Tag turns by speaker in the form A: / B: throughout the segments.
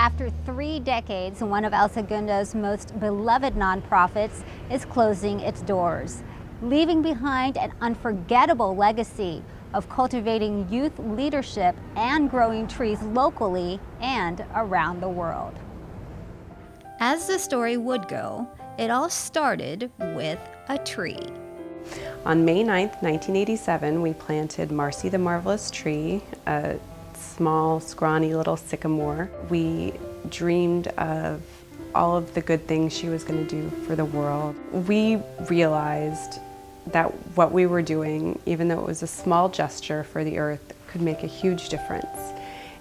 A: After 3 decades, one of El Segundo's most beloved nonprofits is closing its doors, leaving behind an unforgettable legacy of cultivating youth leadership and growing trees locally and around the world. As the story would go, it all started with a tree.
B: On May 9th, 1987, we planted Marcy the Marvelous Tree, a small, scrawny little sycamore. We dreamed of all of the good things she was going to do for the world. We realized that what we were doing, even though it was a small gesture for the earth, could make a huge difference.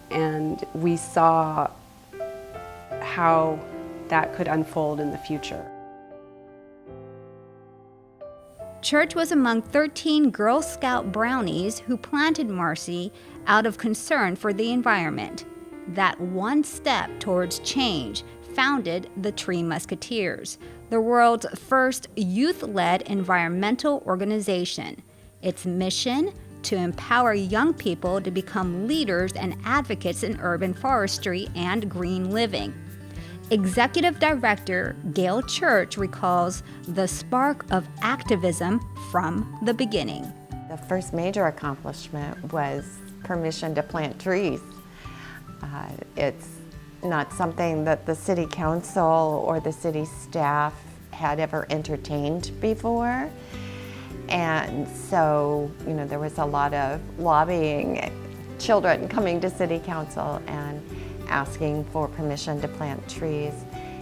B: And we saw how that could unfold in the future.
A: Church was among 13 Girl Scout brownies who planted Marcy out of concern for the environment. That one step towards change founded the Tree Musketeers, the world's first youth-led environmental organization. Its mission: to empower young people to become leaders and advocates in urban forestry and green living. Executive Director Gail Church recalls the spark of activism from the beginning.
C: The first major accomplishment was permission to plant trees. It's not something that the city council or the city staff had ever entertained before. And so, there was a lot of lobbying, children coming to city council and asking for permission to plant trees.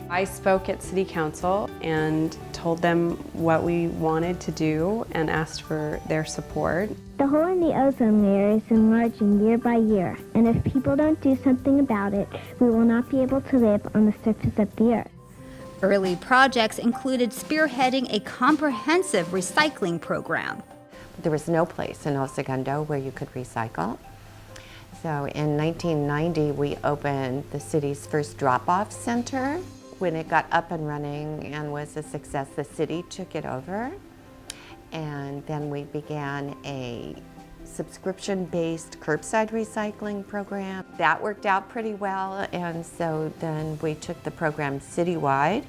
B: I spoke at City Council and told them what we wanted to do and asked for their support.
D: The hole in the ozone layer is enlarging year by year, and if people don't do something about it, we will not be able to live on the surface of the earth.
A: Early projects included spearheading a comprehensive recycling program.
C: There was no place in El Segundo where you could recycle. So in 1990, we opened the city's first drop-off center. When it got up and running and was a success, the city took it over. And then we began a subscription-based curbside recycling program. That worked out pretty well, and so then we took the program citywide,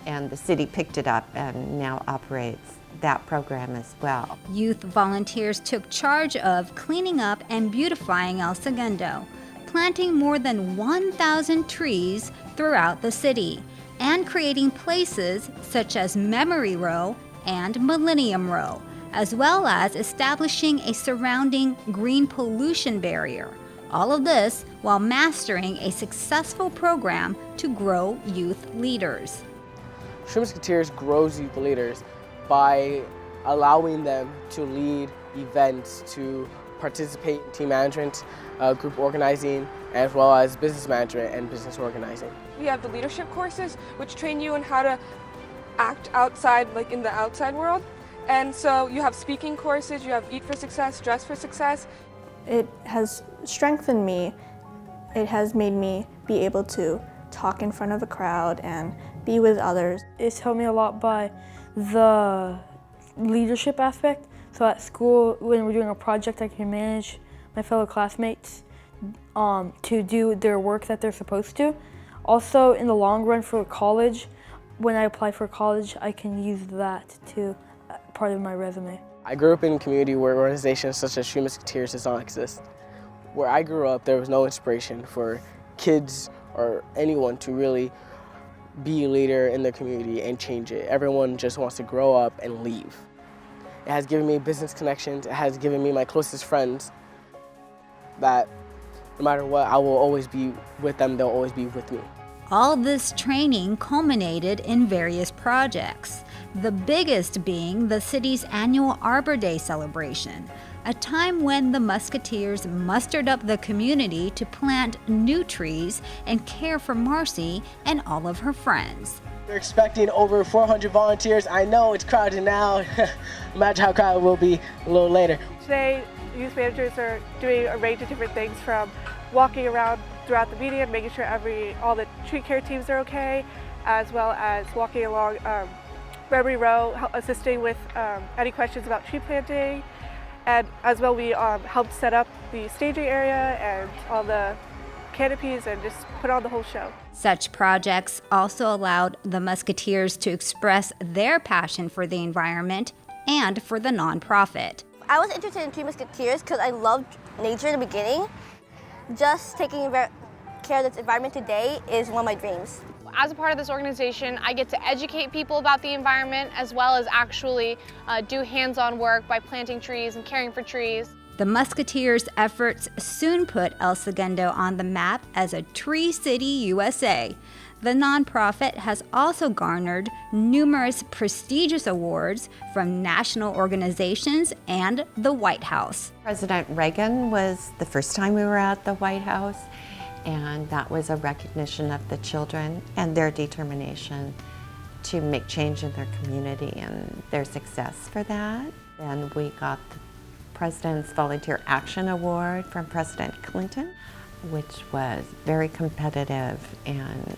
C: and the city picked it up and now operates that program as well.
A: Youth volunteers took charge of cleaning up and beautifying El Segundo, planting more than 1,000 trees throughout the city, and creating places such as Memory Row and Millennium Row, as well as establishing a surrounding green pollution barrier. All of this while mastering a successful program to grow youth leaders.
E: Tree Musketeers grows youth leaders by allowing them to lead events, to participate in team management, group organizing, as well as business management and business organizing.
F: We have the leadership courses, which train you in how to act outside, like in the outside world. And so you have speaking courses, you have Eat for Success, Dress for Success.
G: It has strengthened me. It has made me be able to talk in front of a crowd and be with others.
H: It's helped me a lot by the leadership aspect. So at school, when we're doing a project, I can manage my fellow classmates to do their work that they're supposed to. Also, in the long run for college, when I apply for college, I can use that to part of my resume.
E: I grew up in a community where organizations such as Tree Musketeers does not exist. Where I grew up, there was no inspiration for kids or anyone to really be a leader in the community and change it. Everyone just wants to grow up and leave. It has given me business connections. It has given me my closest friends that no matter what, I will always be with them. They'll always be with me.
A: All this training culminated in various projects, the biggest being the city's annual Arbor Day celebration, a time when the Musketeers mustered up the community to plant new trees and care for Marcy and all of her friends.
E: We're expecting over 400 volunteers. I know it's crowded now. Imagine how crowded it will be a little later.
F: Today, youth managers are doing a range of different things, from walking around throughout the median, making sure all the tree care teams are okay, as well as walking along Memory Row, assisting with any questions about tree planting. And as well, we helped set up the staging area and all the canopies and just put on the whole show.
A: Such projects also allowed the Musketeers to express their passion for the environment and for the nonprofit.
I: I was interested in Three Musketeers because I loved nature in the beginning. Just taking care of this environment today is one of my dreams.
J: As a part of this organization, I get to educate people about the environment as well as actually do hands-on work by planting trees and caring for trees.
A: The Musketeers' efforts soon put El Segundo on the map as a Tree City, USA. The nonprofit has also garnered numerous prestigious awards from national organizations and the White House.
C: President Reagan was the first time we were at the White House, and that was a recognition of the children and their determination to make change in their community and their success for that. And we got the President's Volunteer Action Award from President Clinton, which was very competitive and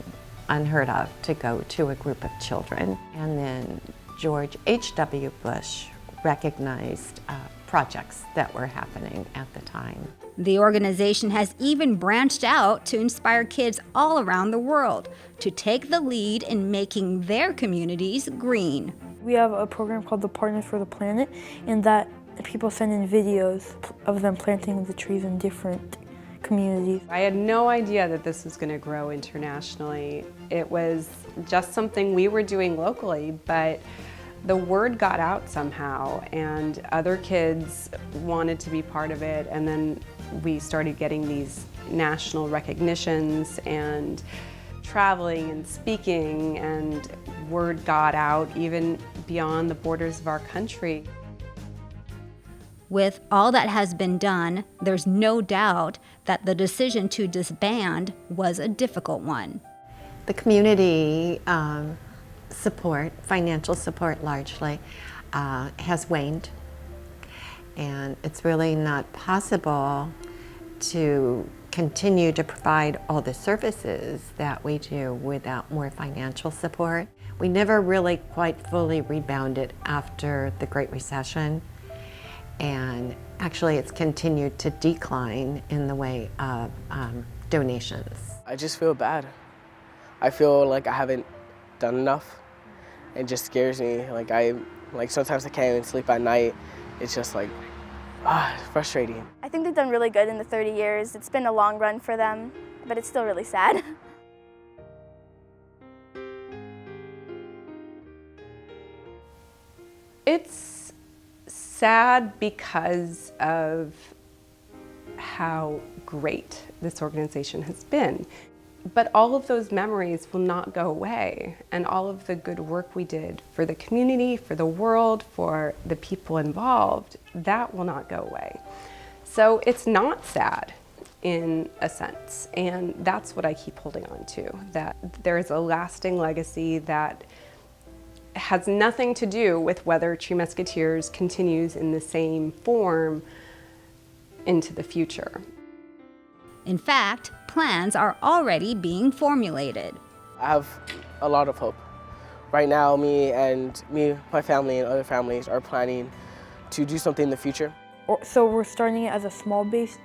C: unheard of to go to a group of children. And then George H.W. Bush recognized projects that were happening at the time.
A: The organization has even branched out to inspire kids all around the world to take the lead in making their communities green.
H: We have a program called the Partners for the Planet, and that people send in videos of them planting the trees in different communities.
B: I had no idea that this was going to grow internationally. It was just something we were doing locally, but the word got out somehow and other kids wanted to be part of it, and then we started getting these national recognitions and traveling and speaking, and word got out even beyond the borders of our country.
A: With all that has been done, there's no doubt that the decision to disband was a difficult one.
C: The community support, financial support largely, has waned, and it's really not possible to continue to provide all the services that we do without more financial support. We never really quite fully rebounded after the Great Recession, and actually it's continued to decline in the way of donations.
E: I just feel bad. I feel like I haven't done enough. It just scares me. Like sometimes I can't even sleep at night. It's just like, it's frustrating.
K: I think they've done really good in the 30 years. It's been a long run for them, but it's still really sad.
B: It's sad because of how great this organization has been. But all of those memories will not go away, and all of the good work we did for the community, for the world, for the people involved, that will not go away. So it's not sad in a sense, and that's what I keep holding on to, that there is a lasting legacy that has nothing to do with whether Three Musketeers continues in the same form into the future.
A: In fact, plans are already being formulated.
E: I have a lot of hope. Right now, my family and other families are planning to do something in the future.
H: So we're starting it as a small base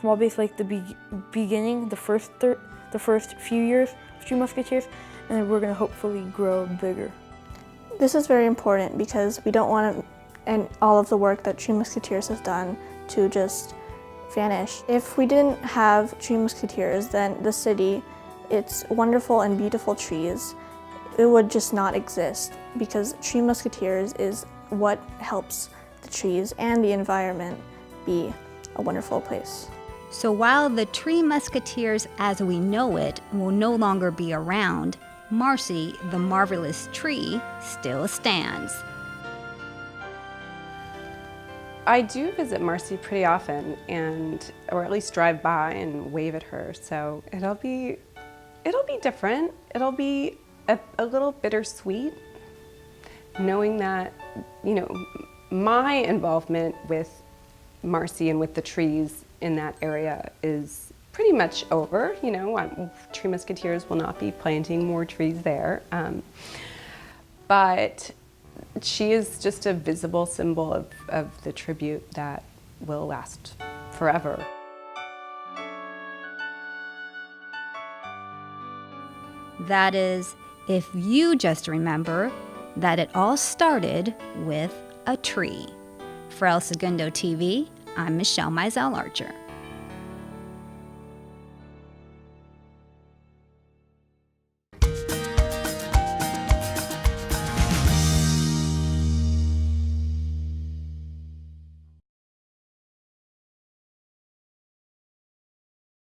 H: like the beginning, the first few years of Three Musketeers, and then we're going to hopefully grow bigger.
G: This is very important because we don't want all of the work that Three Musketeers has done to just vanish. If we didn't have Three Musketeers, then the city, its wonderful and beautiful trees, it would just not exist, because Three Musketeers is what helps the trees and the environment be a wonderful place.
A: So while the Three Musketeers as we know it will no longer be around, Marcy, the marvelous tree, still stands.
B: I do visit Marcy pretty often, or at least drive by and wave at her. So it'll be different. It'll be a little bittersweet, knowing that, my involvement with Marcy and with the trees in that area is pretty much over. Three Musketeers will not be planting more trees there, but she is just a visible symbol of the tribute that will last forever.
A: That is, if you just remember that it all started with a tree. For El Segundo TV, I'm Michelle Mizell Archer.